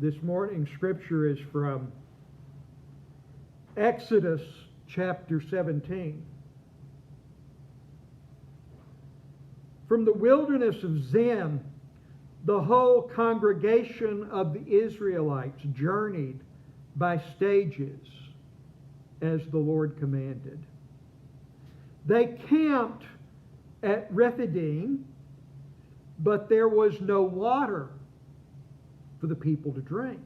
This morning's scripture is from Exodus chapter 17. From the wilderness of Zin, the whole congregation of the Israelites journeyed by stages as the Lord commanded. They camped at Rephidim, but there was no water for the people to drink.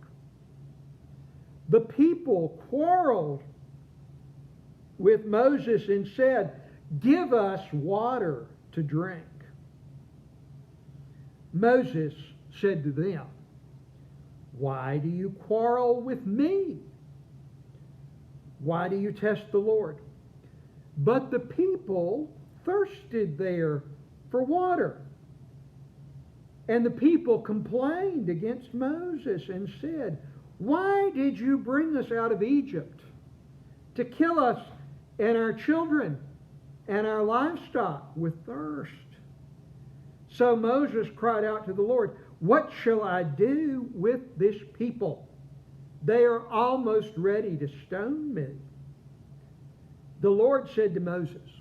The people quarreled with Moses and said, "Give us water to drink." Moses said to them, "Why do you quarrel with me? Why do you test the Lord?" But the people thirsted there for water. And the people complained against Moses and said, "Why did you bring us out of Egypt to kill us and our children and our livestock with thirst?" So Moses cried out to the Lord, "What shall I do with this people? They are almost ready to stone me." The Lord said to Moses,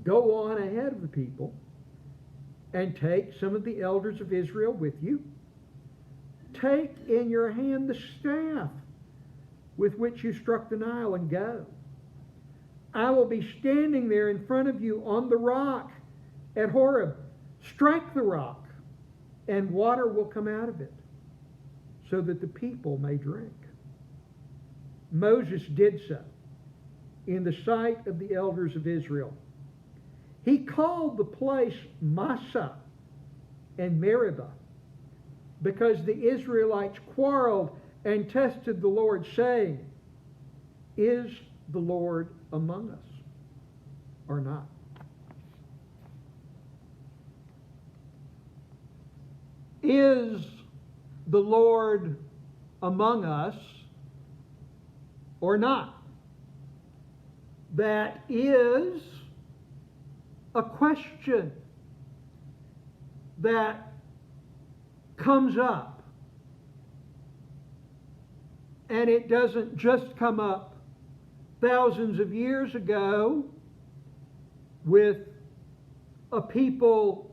"Go on ahead of the people and take some of the elders of Israel with you. Take in your hand the staff with which you struck the Nile and go. I will be standing there in front of you on the rock at Horeb. Strike the rock, and water will come out of it, so that the people may drink." Moses did so in the sight of the elders of Israel. He called the place Massah and Meribah, because the Israelites quarreled and tested the Lord, saying, "Is the Lord among us or not?" Is the Lord among us or not? That is a question that comes up. And it doesn't just come up thousands of years ago with a people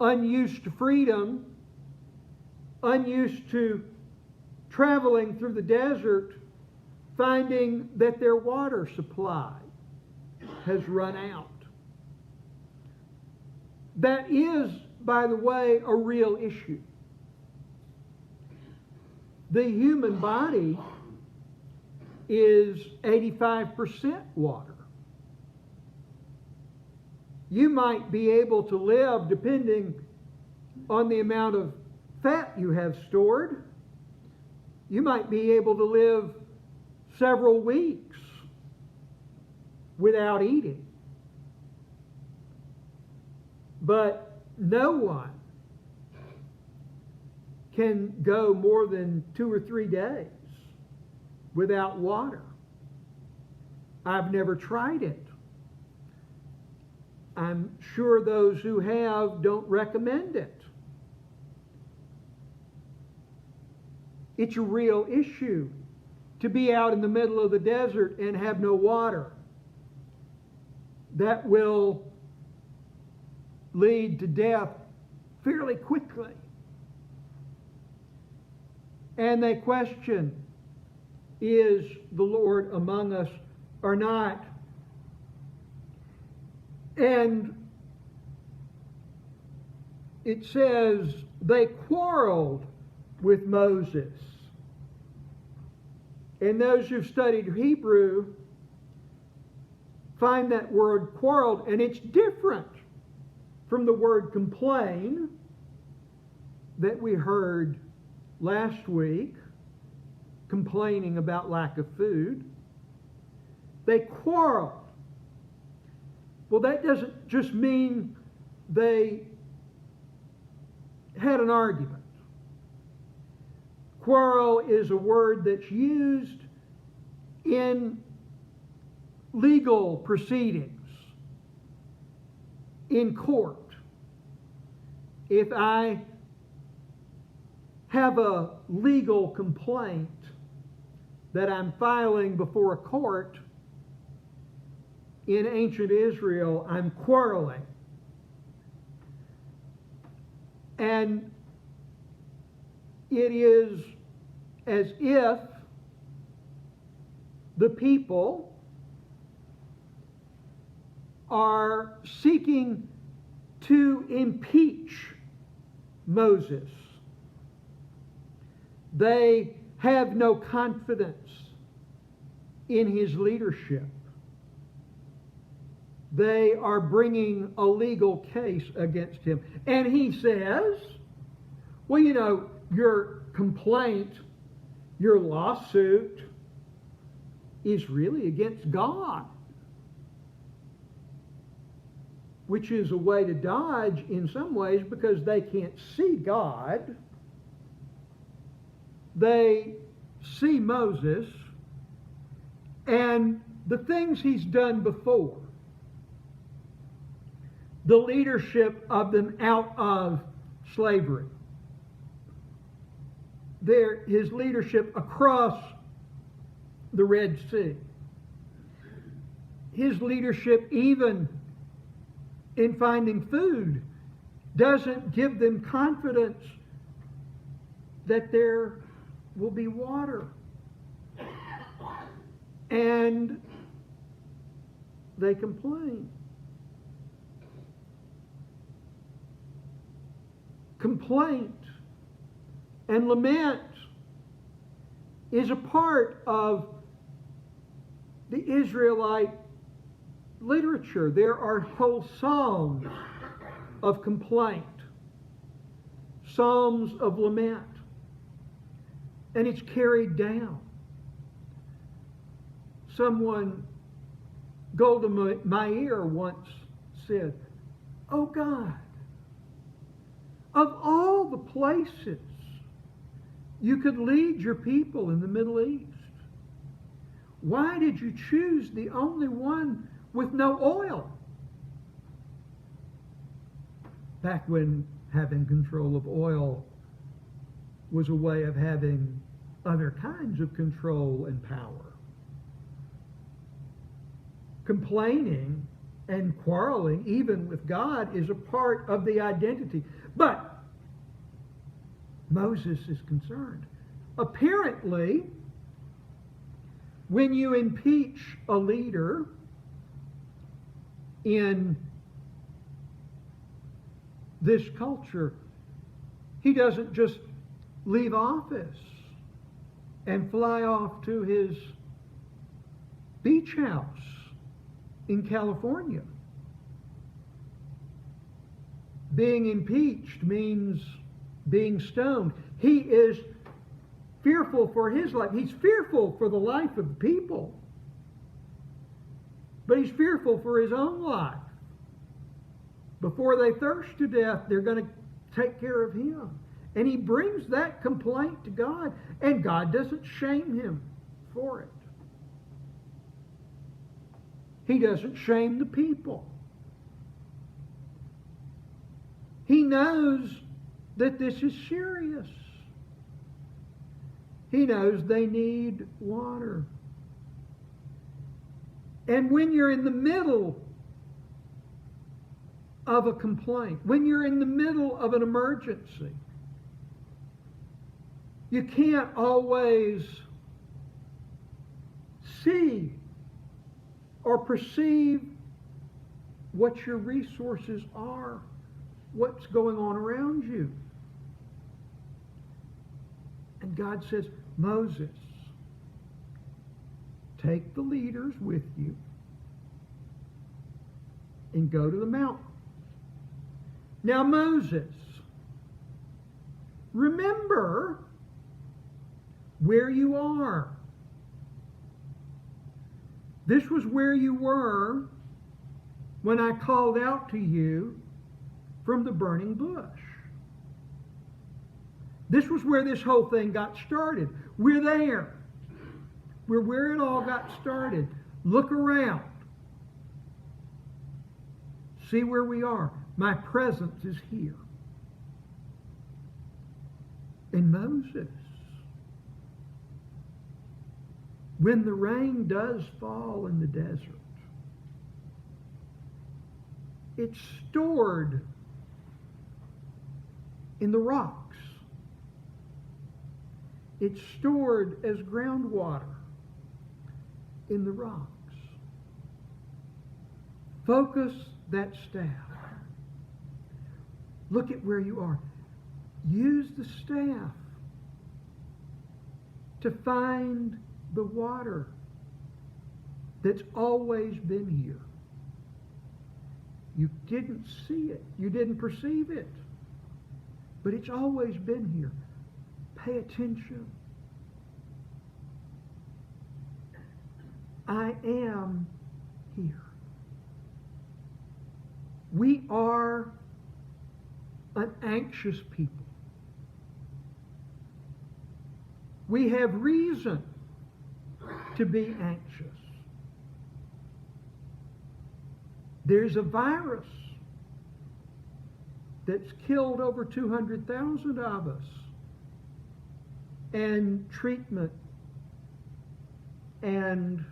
unused to freedom, unused to traveling through the desert, finding that their water supply has run out. That is, by the way, a real issue. The human body is 85% water. You might be able to live, depending on the amount of fat you have stored, you might be able to live several weeks without eating. But no one can go more than 2 or 3 days without water. I've never tried it. I'm sure those who have don't recommend it. It's a real issue to be out in the middle of the desert and have no water. That will lead to death fairly quickly. And they question, is the Lord among us or not? And it says they quarreled with Moses. And those who've studied Hebrew find that word quarreled, and it's different from the word complain that we heard last week, complaining about lack of food. They quarreled. Well, that doesn't just mean they had an argument. Quarrel is a word that's used in legal proceedings, in court. If I have a legal complaint that I'm filing before a court, in ancient Israel, I'm quarreling. And it is as if the people are seeking to impeach Moses. They have no confidence in his leadership. They are bringing a legal case against him. And he says, well, you know, your complaint, your lawsuit is really against God, which is a way to dodge in some ways because they can't see God. They see Moses and the things he's done before. The leadership of them out of slavery. His leadership across the Red Sea. His leadership even in finding food doesn't give them confidence that there will be water. And they complain. Complaint and lament is a part of the Israelite literature. There are whole psalms of complaint, psalms of lament, and it's carried down. Someone, Golda Meir once said, "Oh God, of all the places you could lead your people in the Middle East, why did you choose the only one with no oil?" Back when having control of oil was a way of having other kinds of control and power. Complaining and quarreling, even with God, is a part of the identity. But Moses is concerned. Apparently, when you impeach a leader in this culture, he doesn't just leave office and fly off to his beach house in California. Being impeached means being stoned. He is fearful for his life. He's fearful for the life of the people. But he's fearful for his own life. Before they thirst to death, they're going to take care of him. And he brings that complaint to God, and God doesn't shame him for it. He doesn't shame the people. He knows that this is serious. He knows they need water. And when you're in the middle of a complaint, when you're in the middle of an emergency, you can't always see or perceive what your resources are, what's going on around you. And God says, Moses, take the leaders with you and go to the mountain. Now, Moses, remember where you are. This was where you were when I called out to you from the burning bush. This was where this whole thing got started. We're there. We're where it all got started. Look around. See where we are. My presence is here. And Moses, when the rain does fall in the desert, it's stored in the rocks. It's stored as groundwater in the rocks. Focus that staff. Look at where you are. Use the staff to find the water that's always been here. You didn't see it. You didn't perceive it. But it's always been here. Pay attention. I am here. We are an anxious people. We have reason to be anxious. There's a virus that's killed over 200,000 of us, and treatment and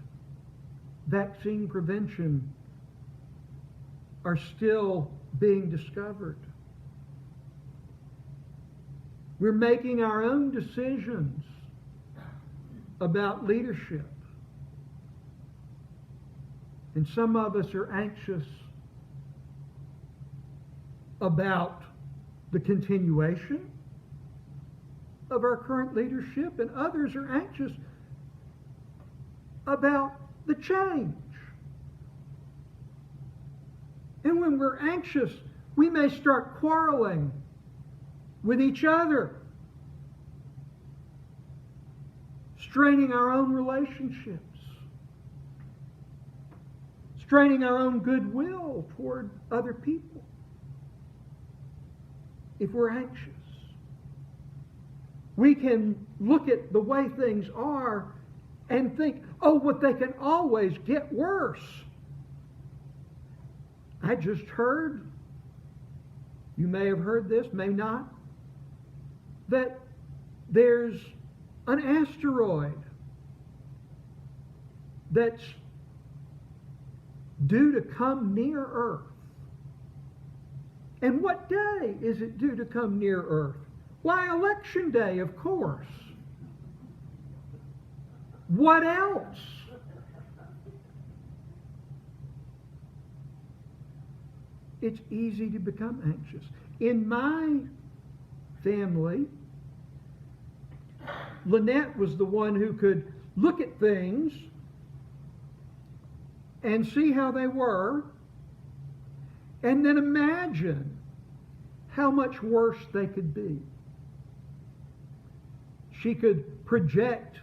vaccine prevention are still being discovered. We're making our own decisions about leadership. And some of us are anxious about the continuation of our current leadership, and others are anxious about the change. And when we're anxious, we may start quarreling with each other, straining our own relationships, straining our own goodwill toward other people. If we're anxious, we can look at the way things are and think, oh, but they can always get worse. I just heard, you may have heard this, may not, that there's an asteroid that's due to come near Earth. And what day is it due to come near Earth? Why, Election Day, of course. What else? It's easy to become anxious. In my family, Lynette was the one who could look at things and see how they were, and then imagine how much worse they could be. She could project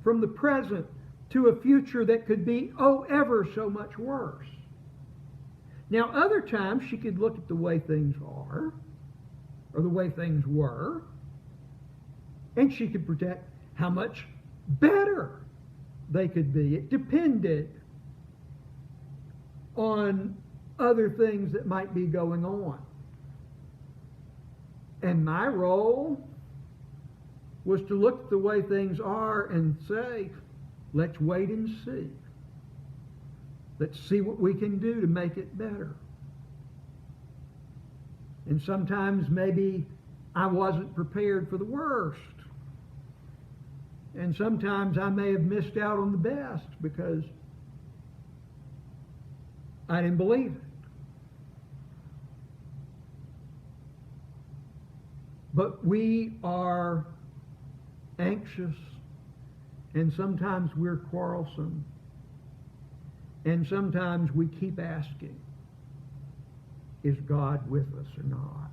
from the present to a future that could be, oh, ever so much worse. Now, other times she could look at the way things are, or the way things were, and she could project how much better they could be. It depended on other things that might be going on. And my role was to look at the way things are and say, let's wait and see. Let's see what we can do to make it better. And sometimes maybe I wasn't prepared for the worst. And sometimes I may have missed out on the best because I didn't believe it. But we are anxious, and sometimes we're quarrelsome, and sometimes we keep asking, is God with us or not?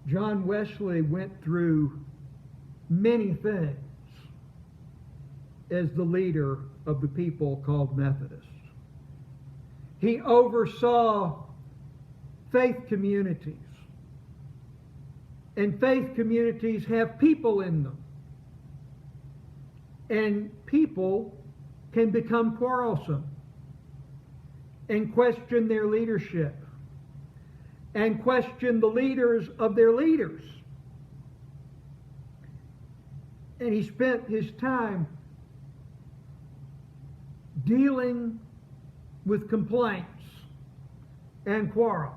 John Wesley went through many things as the leader of the people called Methodists. He oversaw faith communities. And faith communities have people in them. And people can become quarrelsome and question their leadership. and questioned the leaders of their leaders. And he spent his time dealing with complaints and quarrels.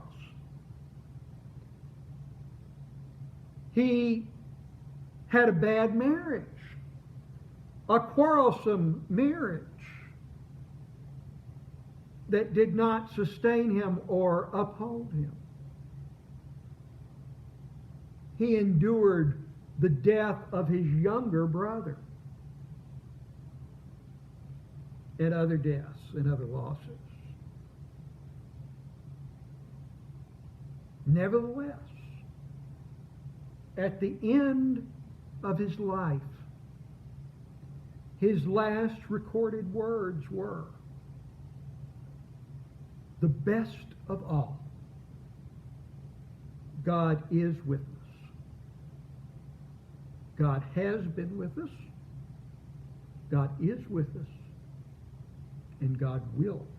He had a bad marriage, a quarrelsome marriage that did not sustain him or uphold him. He endured the death of his younger brother and other deaths and other losses. Nevertheless, at the end of his life, his last recorded words were, "The best of all, God is with us. God has been with us. God is with us. And God will